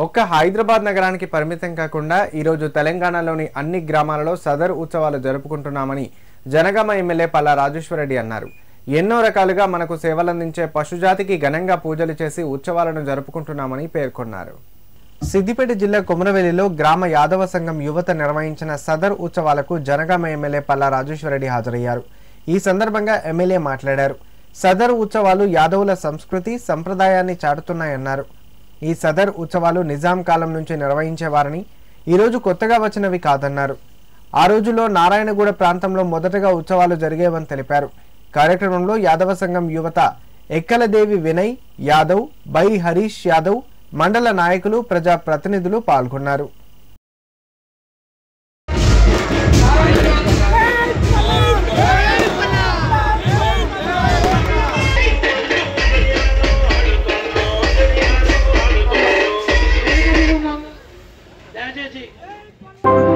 ఒక్క హైదరాబాద్ నగరానికి పరిమితం కాకుండా ఈరోజు తెలంగాణలోని అన్ని గ్రామాలలో సదర్ ఉత్సవాలు జరుపుకుంటున్నామని జనగామ ఎమ్మెల్యే పల్లా రాజేశ్వరరెడ్డి అన్నారు. ఎన్నో రకాలుగా మనకు సేవలందించే పశుజాతికి ఘనంగా పూజలు చేసి ఉత్సవాలను జరుపుకుంటున్నామని పేర్కొన్నారు. సిద్దిపేట జిల్లా కొమరవెల్లిలో గ్రామ యాదవ సంఘం యువత నిర్వహించిన సదర్ ఉత్సవాలకు జనగామ ఎమ్మెల్యే పల్లా రాజేశ్వరరెడ్డి హాజరయ్యారు. ఈ సందర్భంగా ఎమ్మెల్యే మాట్లాడారు. సదర్ ఉత్సవాలు యాదవుల సంస్కృతి సంప్రదాయాన్ని చాటుతున్నాయన్నారు. ఈ సదర్ ఉత్సవాలు నిజాం కాలం నుంచి నిర్వహించేవారని ఈరోజు కొత్తగా వచ్చినవి కాదన్నారు. ఆ రోజుల్లో నారాయణగూడ ప్రాంతంలో మొదటగా ఉత్సవాలు జరిగేవని తెలిపారు. కార్యక్రమంలో యాదవ సంఘం యువత ఎక్కలదేవి వినయ్ యాదవ్, బై హరీష్ యాదవ్, మండల నాయకులు, ప్రజా ప్రతినిధులు పాల్గొన్నారు. जी